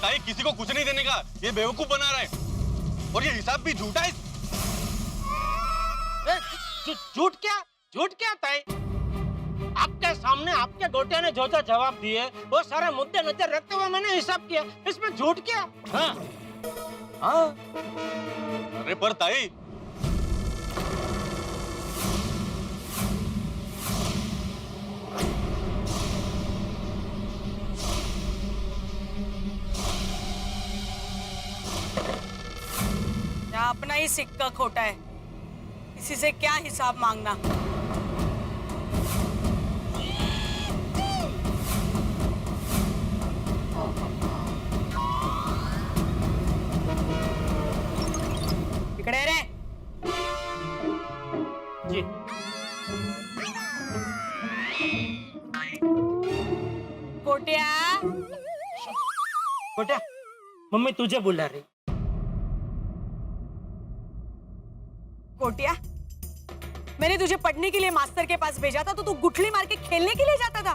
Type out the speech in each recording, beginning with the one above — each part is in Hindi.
ताई किसी को कुछ नहीं देने का ये बेवकूफ बना रहा है और ये हिसाब भी झूठा है। झूठ क्या ताई? आपके सामने आपके गोटिया ने जो जो जवाब दिए वो सारे मुद्दे नजर रखते हुए मैंने हिसाब किया, इसमें झूठ क्या? हाँ हाँ अरे पर ताई अपना ही सिक्का खोटा है, किसी से क्या हिसाब मांगना। इकड़े रे जी। कोटिया, कोटिया मम्मी तुझे बुला रही। कोटिया, मैंने तुझे पढ़ने के लिए मास्टर के पास भेजा था तो तू गुठली मार के खेलने के लिए जाता था।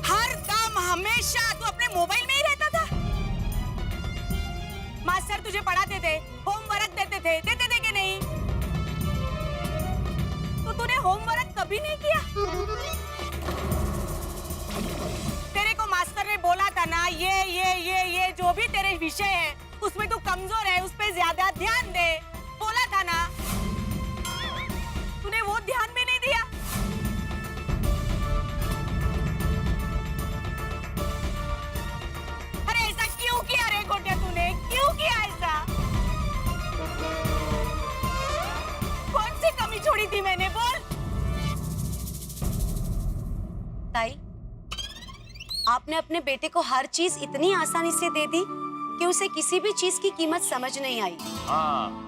हर काम हमेशा तू अपने मोबाइल में ही रहता था। मास्टर तुझे पढ़ाते थे, होमवर्क देते थे कि नहीं? तो तूने होमवर्क कभी नहीं किया? तेरे को मास्टर ने बोला था ना, ये जो भी तेरे विषय है उसमें तू कमजोर है, उस पे ज्यादा ध्यान दे, बोला था ना? तूने वो ध्यान भी नहीं दिया। अरे ऐसा क्यों किया रे कोटिया, तूने क्यों किया ऐसा? कौन सी कमी छोड़ी थी मैंने, बोल। ताई, आपने अपने बेटे को हर चीज इतनी आसानी से दे दी कि उसे किसी भी चीज की कीमत समझ नहीं आई। हाँ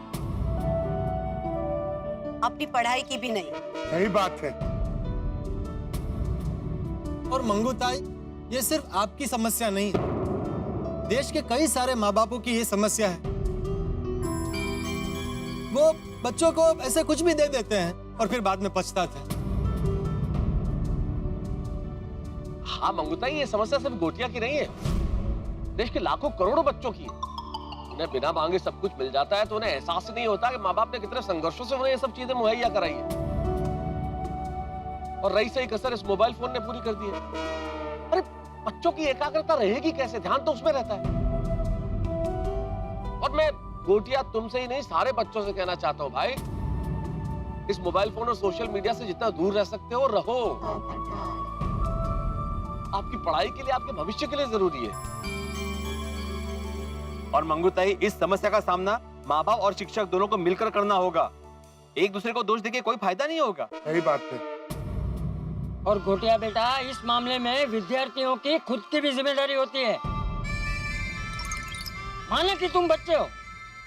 अपनी पढ़ाई की भी नहीं। सही बात है। और मंगू ताई, ये सिर्फ आपकी समस्या नहीं, देश के कई सारे माँ बापों की ये समस्या है। वो बच्चों को ऐसे कुछ भी दे देते हैं और फिर बाद में पछताते हैं। हाँ मंगूताई, ये समस्या सिर्फ गोटिया की नहीं है, देश के लाखों करोड़ों बच्चों की है। उन्हें बिना मांगे सब कुछ मिल जाता है तो उन्हें एहसास ही नहीं होता कि माँ बाप ने कितने संघर्षों से उन्हें ये सब चीजें मुहैया कराई है। और रही सही कसर इस मोबाइल फोन ने पूरी कर दी है। अरे बच्चों की एकाग्रता रहेगी कैसे, ध्यान तो उसमें रहता है। और मैं गोटिया तुमसे ही नहीं सारे बच्चों से कहना चाहता हूँ भाई, इस मोबाइल फोन और सोशल मीडिया से जितना दूर रह सकते हो रहो। आपकी पढ़ाई के लिए, आपके भविष्य के लिए जरूरी है। और मंगूताई, इस समस्या का सामना माँ बाप और शिक्षक दोनों को मिलकर करना होगा। एक दूसरे को दोष देके कोई फायदा नहीं होगा। सही बात है। और गोटिया बेटा, इस मामले में विद्यार्थियों की खुद की भी जिम्मेदारी होती है। माने कि तुम बच्चे हो,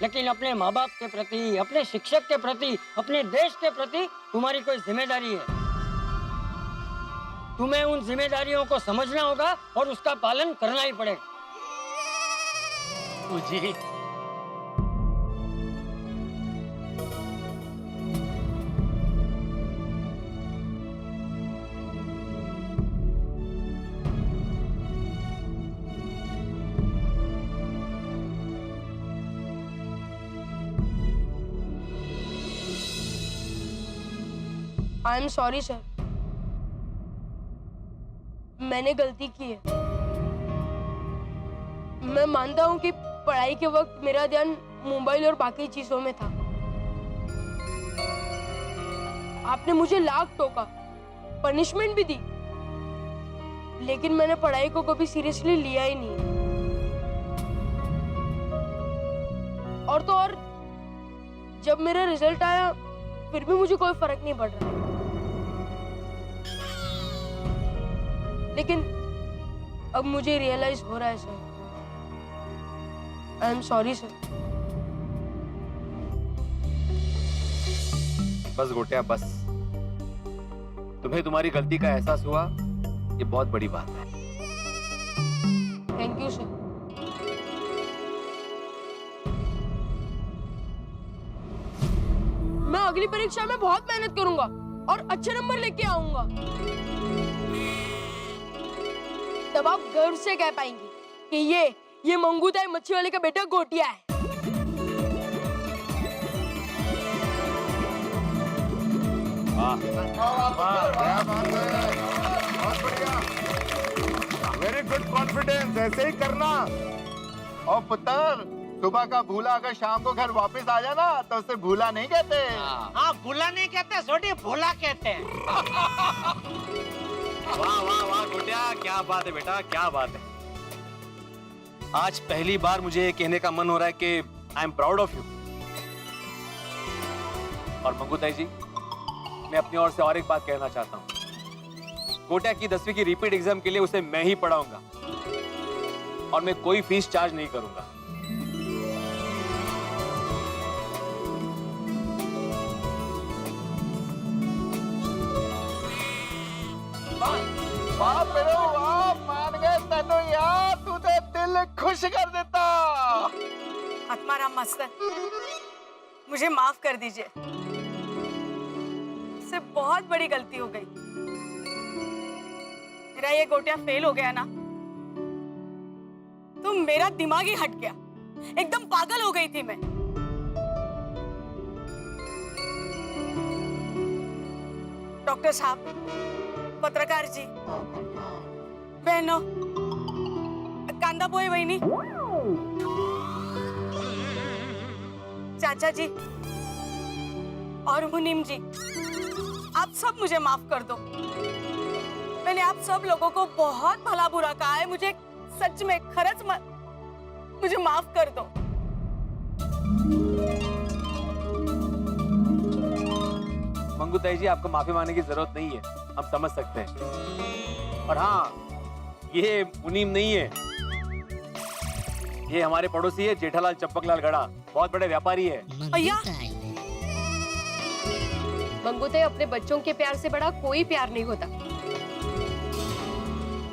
लेकिन अपने माँ बाप के प्रति, अपने शिक्षक के प्रति, अपने देश के प्रति तुम्हारी कोई जिम्मेदारी है। तुम्हें उन जिम्मेदारियों को समझना होगा और उसका पालन करना ही पड़ेगा। जी आई एम सॉरी सर, मैंने गलती की है। मैं मानता हूँ कि पढ़ाई के वक्त मेरा ध्यान मोबाइल और बाकी चीजों में था। आपने मुझे लाख टोका, पनिशमेंट भी दी, लेकिन मैंने पढ़ाई को कभी सीरियसली लिया ही नहीं। और तो और जब मेरा रिजल्ट आया फिर भी मुझे कोई फर्क नहीं पड़ रहा। लेकिन अब मुझे रियलाइज हो रहा है sir. I am sorry sir. बस गोटिया बस, तुम्हें तुम्हारी गलती का एहसास हुआ, ये बहुत बड़ी बात है। Thank you sir. मैं अगली परीक्षा में बहुत मेहनत करूंगा और अच्छे नंबर लेके आऊंगा। तब आप गर्व से कह पाएंगे कि ये ये मंगूताई मच्छी वाले का बेटा गोटिया है। वेरी गुड कॉन्फिडेंस, ऐसे ही करना। और पुत्र, सुबह का भूला अगर शाम को घर वापस आ जाना तो उसे भूला नहीं कहते। हाँ, भूला नहीं कहते, छोटी भोला कहते हैं। वाह वाह वाह गोटिया, क्या बात है बेटा, क्या बात है। आज पहली बार मुझे ये कहने का मन हो रहा है कि I am proud of you. और मंगूताई जी, मैं अपनी ओर से और एक बात कहना चाहता हूँ। गोटिया की 10वीं की रिपीट एग्जाम के लिए उसे मैं ही पढ़ाऊंगा और मैं कोई फीस चार्ज नहीं करूंगा। वाह मेरे वाह, मान गए तेनू यार, तू तो दिल खुश कर देता। आत्माराम मास्टर, मुझे माफ कर दीजिए, मुझसे बहुत बड़ी गलती हो गई। मेरा ये गोटिया फेल हो गया ना, तो मेरा दिमाग ही हट गया, एकदम पागल हो गई थी मैं। डॉक्टर साहब, पत्रकार जी, बहनों, कांदा पोहे बहिनी, चाचा जी और मुनीम जी, आप सब मुझे माफ कर दो। मैंने आप सब लोगों को बहुत भला बुरा कहा है, मुझे सच में खरच मुझे माफ कर दो। मंगूताई जी, आपको माफी मांगने की जरूरत नहीं है, हम समझ सकते हैं। और हाँ, ये मुनीम नहीं है, ये हमारे पड़ोसी है जेठालाल चंपकलाल गड़ा, बहुत बड़े व्यापारी है। भैया, मंगूताई, अपने बच्चों के प्यार से बड़ा कोई प्यार नहीं होता।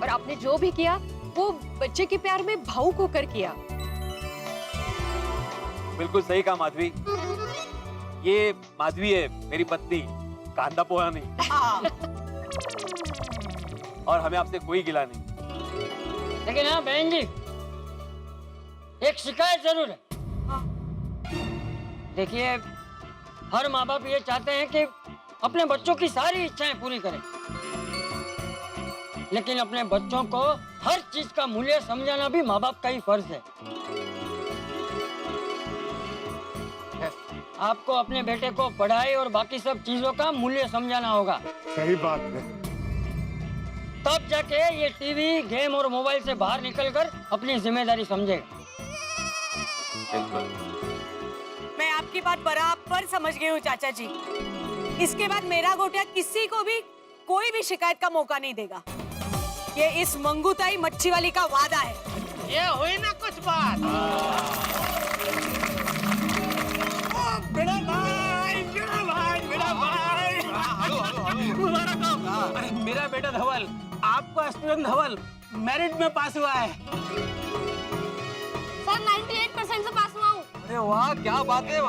और आपने जो भी किया वो बच्चे के प्यार में भावुक होकर किया। बिल्कुल सही कहा माधवी। ये माधवी है मेरी पत्नी, कांदा पोहा नहीं। और हमें आपसे कोई गिला नहीं। लेकिन हाँ बहन जी, एक शिकायत जरूर है। देखिए, हर माँ बाप ये चाहते हैं कि अपने बच्चों की सारी इच्छाएं पूरी करें, लेकिन अपने बच्चों को हर चीज का मूल्य समझाना भी माँ बाप का ही फर्ज है। आपको अपने बेटे को पढ़ाई और बाकी सब चीजों का मूल्य समझाना होगा। सही बात है। तब जाके ये टीवी, गेम और मोबाइल से बाहर निकलकर अपनी जिम्मेदारी समझेगा। मैं आपकी बात बराबर समझ गई हूँ चाचा जी। इसके बाद मेरा गोटिया किसी को भी कोई भी शिकायत का मौका नहीं देगा। ये इस मंगूताई मच्छी वाली का वादा है। ये हुई ना कुछ बात। मुबारक हो। अरे मेरा बेटा धवल, आपका स्टूडेंट धवल मेरिट में पास हुआ है। सर 98% से पास हुआ हूँ। अरे वाह, क्या बात है।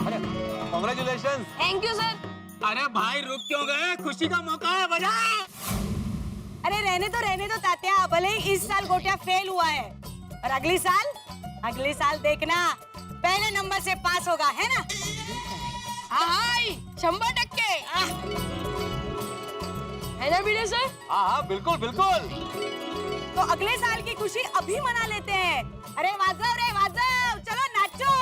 अरे कांग्रेचुलेशंस। Thank you sir. अरे भाई रुक क्यों गए, खुशी का मौका है, बजा। अरे रहने दो तात्या, भले ही इस साल गोटिया फेल हुआ है, और अगली साल देखना पहले नंबर से पास होगा, है ना? हाँ 100% है ना विनय सर? हाँ बिल्कुल बिल्कुल। तो अगले साल की खुशी अभी मना लेते हैं। अरे वाजव, चलो नाचो।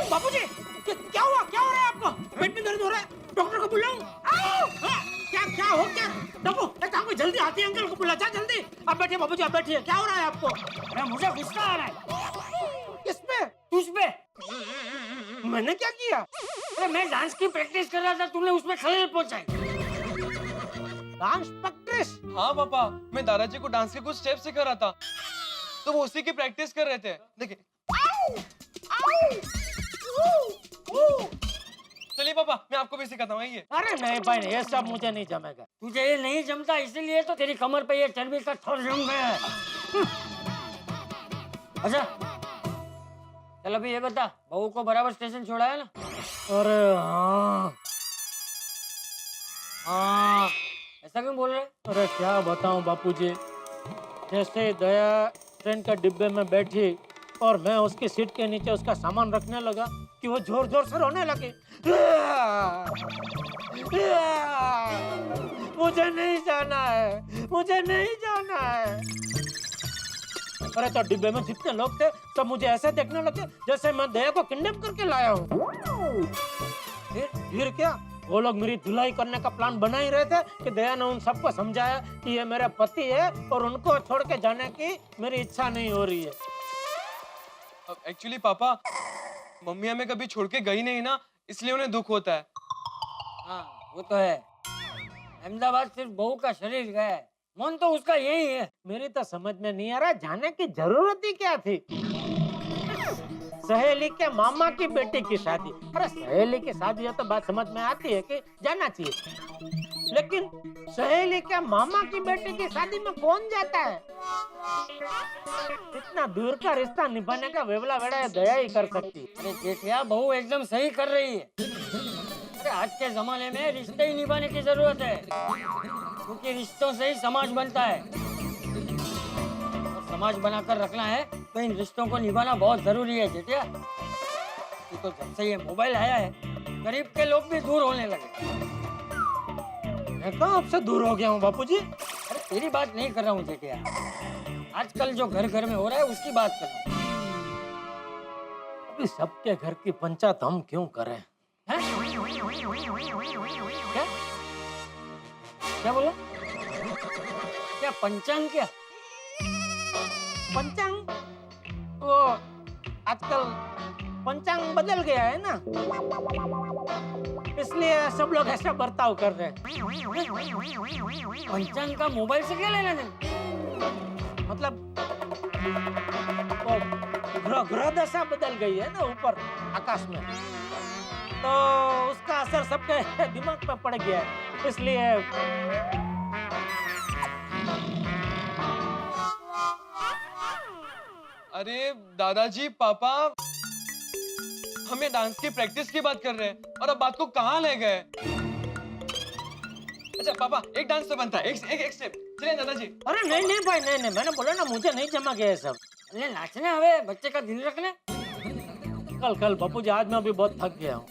बापूजी, क्या हुआ? क्या हो रहा है आपको? पेट में दर्द हो रहा है? डॉक्टर को बुलाऊं? क्या क्या हो क्या? डब्बू, एक काम करो, जल्दी आती अंकल को बुला, जा जल्दी। आप बैठिए बाबूजी, आप बैठिए। क्या हो रहा है आपको? अरे मुझे गुस्सा आ रहा है। किस पे? तुझ पे। मैंने क्या किया? अरे मैं डांस की प्रैक्टिस कर रहा था, तूने उसमें खलल पहुंचाई। Dance practice? हाँ पापा, मैं दादाजी को डांस के कुछ स्टेप सिखा रहा था, तो वो उसी की प्रैक्टिस कर रहे थे। देखिए। चलिए पापा, मैं आपको भी सिखाता हूँ, आइए। अरे नहीं भाई, ये सब मुझे नहीं जमेगा। तुझे ये नहीं जमता, इसीलिए तो तेरी कमर पे ये चर्बी का थर जम गया है। अच्छा, चल अभी ये बता, बहू को बराबर स्टेशन छोड़ा है ना? अरे हाँ हाँ, ऐसा क्यों बोल रहे? अरे क्या बताऊं बापूजी, जैसे दया ट्रेन के डिब्बे में बैठी और मैं उसकी सीट के नीचे उसका सामान रखने लगा कि वो जोर जोर से रोने लगी। मुझे नहीं जाना है, मुझे नहीं जाना है। अरे तो डिब्बे में जितने लोग थे सब मुझे ऐसे देखने लगे जैसे मैं दया को किडनैप करके लाया हूँ। फिर क्या, वो लोग मेरी धुलाई करने का प्लान बना ही रहे थे कि दया ने उन सबको समझाया कि ये मेरे पति है और उनको छोड़ के जाने की मेरी इच्छा नहीं हो रही है। एक्चुअली पापा, मम्मी हमें कभी छोड़ के गई नहीं ना, इसलिए उन्हें दुख होता है। हाँ, वो तो है। अहमदाबाद सिर्फ बहू का शरीर गया है, मन तो उसका यही है। मेरी तो समझ में नहीं आ रहा, जाने की जरूरत ही क्या थी? सहेली के मामा की बेटी की शादी। अरे सहेली की शादी है तो बात समझ में आती है कि जाना चाहिए, लेकिन सहेली के मामा की बेटी की शादी में कौन जाता है? इतना दूर का रिश्ता निभाने का वेवला वेड़ा दया ही कर सकती। अरे जेठिया, बहू एकदम सही कर रही है। अरे आज के जमाने में रिश्ते ही निभाने की जरूरत है, क्योंकि रिश्तों से ही समाज बनता है। और समाज बनाकर रखना है तो इन रिश्तों को निभाना बहुत जरूरी है जेठिया। तो जब से ये मोबाइल आया है, गरीब के लोग भी दूर होने लगे। मैं कहाँ आपसे दूर हो गया हूँ बापूजी? अरे तेरी बात नहीं कर रहा हूँ जेठिया, आजकल जो घर घर में हो रहा है उसकी बात कर रहा हूँ। अभी सबके घर की पंचायत हम क्यों करें? हैं? क्या क्या बोला? क्या पंचांग? क्या पंचांग? वो आजकल पंचांग बदल गया है ना, इसलिए सब लोग ऐसा बर्ताव कर रहे हैं। पंचांग का मोबाइल से क्या लेना देना? मतलब वो ग्रह दशा बदल गई है ना ऊपर आकाश में, तो उसका असर सबके दिमाग पे पड़ गया है, इसलिए अरे दादाजी, पापा हमें डांस की प्रैक्टिस की बात कर रहे हैं और अब बात को कहाँ ले गए? अच्छा पापा, एक डांस तो बनता है, एक स्टेप। चलिए दादाजी। अरे नहीं नहीं भाई, नहीं नहीं, मैंने बोला ना मुझे नहीं जमा गया सब। अरे नाचने हवे, बच्चे का दिन रखने। कल बापूजी, आज मैं अभी बहुत थक गया हूँ।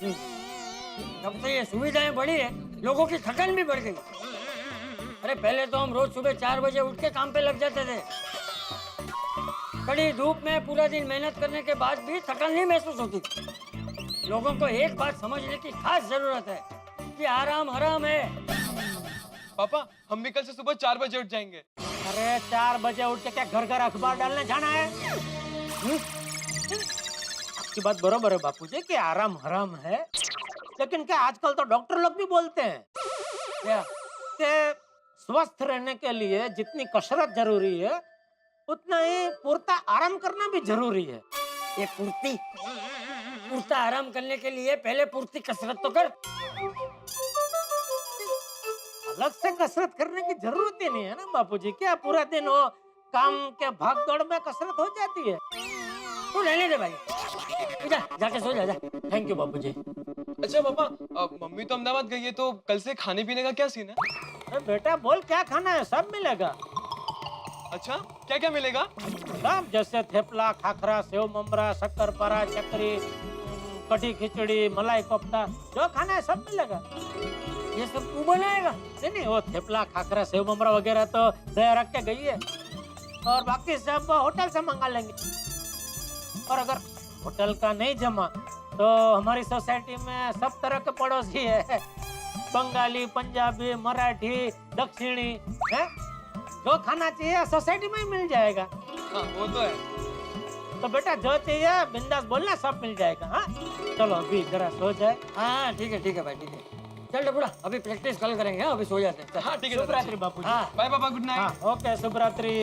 जब से ये सुविधाएं बढ़ी है, लोगों की थकान भी बढ़ गई। अरे पहले तो हम रोज सुबह 4 बजे उठ के काम पे लग जाते थे। कड़ी धूप में पूरा दिन मेहनत करने के बाद भी थकान नहीं महसूस होती थी। लोगों को एक बात समझने की खास जरूरत है कि आराम हराम है। पापा, हम भी कल से सुबह 4 बजे उठ जाएंगे। अरे 4 बजे उठ के क्या घर घर अखबार डालने जाना है? आपकी बात बरोबर है बापूजी कि आराम हराम है, लेकिन क्या आजकल तो डॉक्टर लोग भी बोलते हैं क्या कि स्वस्थ रहने के लिए जितनी कसरत जरूरी है उतना ही पूर्ता आराम करना भी जरूरी है। ये पूर्ता आराम करने के लिए पहले पूर्ति कसरत तो कर। अलग से कसरत करने की जरूरत ही नहीं है ना बापूजी। क्या पूरा दिन वो काम के भाग दौड़ में कसरत हो जाती है? तू रहने दे भाई, जा जाके सो जा। थैंक यू बापूजी। अच्छा पापा, मम्मी तो अहमदाबाद गई है, तो कल से खाने पीने का क्या सीन है? अरे बेटा बोल, क्या खाना है? सब मिलेगा। अच्छा, क्या क्या मिलेगा? सब, जैसे थेपला, खाखरा, सेव ममरा, शक्करपारा, चकरी, कढ़ी खिचड़ी, मलाई कोफ्ता, जो खाना है सब मिलेगा। ये सब तू बनाएगा? नहीं, वो थेपला, खाखरा, सेव ममरा वगैरह तो दया रख के गई है, और बाकी सब होटल से मंगा लेंगे। और अगर होटल का नहीं जमा तो हमारी सोसाइटी में सब तरह के पड़ोसी है, बंगाली, पंजाबी, मराठी, दक्षिणी, है? जो खाना चाहिए सोसाइटी में ही मिल जाएगा। हाँ वो तो है। तो बेटा जो चाहिए बिंदास बोलना, सब मिल जाएगा। हाँ चलो अभी जरा सो जाए। हाँ ठीक है भाई, ठीक है। चल डबुड़ा, अभी प्रैक्टिस कल करेंगे, हाँ? अभी सो जाते हैं। हाँ ठीक है शुभ रात्रि दादाजी। बापू। हाँ बाय पापा, गुड नाइट। हाँ ओके, शुभ रात्रि।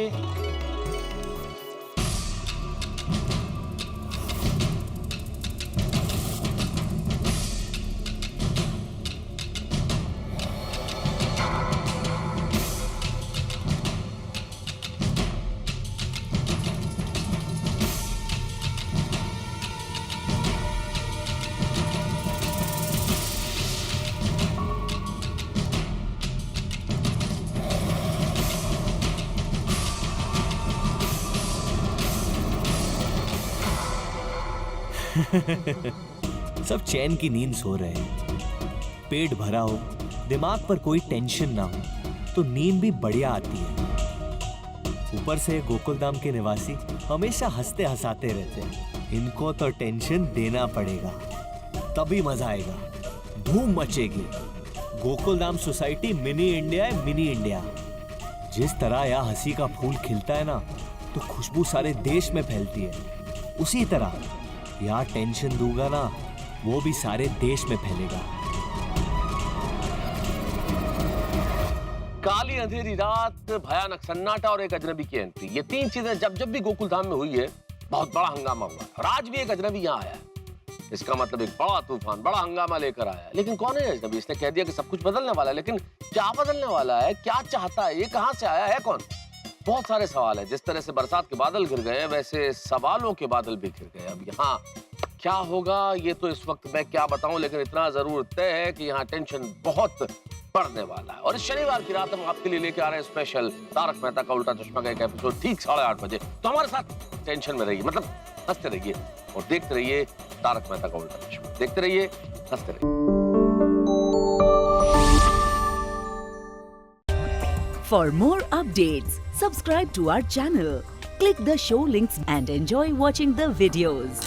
सब चैन की नींद सो रहे हैं, पेट भरा हो, दिमाग पर कोई टेंशन ना हो तो नींद भी बढ़िया आती है। ऊपर से गोकुलधाम के निवासी हमेशा हंसते हंसाते रहते हैं। इनको तो टेंशन देना पड़ेगा, तभी मजा आएगा, धूम मचेगी। गोकुलधाम सोसाइटी मिनी इंडिया है, मिनी इंडिया। जिस तरह यहाँ हंसी का फूल खिलता है ना, तो खुशबू सारे देश में फैलती है। उसी तरह यहाँ टेंशन दूंगा ना, वो भी सारे देश में फैलेगा। काली अंधेरी रात, भयानक सन्नाटा और एक अजनबी की एंट्री, ये तीन चीजें जब जब भी गोकुलधाम में हुई है, बहुत बड़ा हंगामा हुआ। और आज भी एक अजनबी यहाँ आया है, इसका मतलब एक बड़ा तूफान, बड़ा हंगामा लेकर आया है। लेकिन कौन है अजनबी? इसने कह दिया कि सब कुछ बदलने वाला है, लेकिन क्या बदलने वाला है, क्या चाहता है, ये कहां से आया है, कौन? बहुत सारे सवाल है। जिस तरह से बरसात के बादल घिर गए, वैसे सवालों के बादल भी घिर गए। अब यहाँ क्या होगा ये तो इस वक्त मैं क्या बताऊं, लेकिन इतना जरूर तय है कि यहाँ टेंशन बहुत बढ़ने वाला है। और इस शनिवार की रात हम आपके लिए लेके आ रहे हैं स्पेशल तारक मेहता का उल्टा चश्मा का एक एपिसोड, ठीक 8:30 बजे। तो हमारे साथ टेंशन में रहिए, मतलब हंसते रहिए और देखते रहिए तारक मेहता का उल्टा चश्मा। देखते रहिए, हंसते रहिए। For more updates, subscribe to our channel, click the show links and enjoy watching the videos.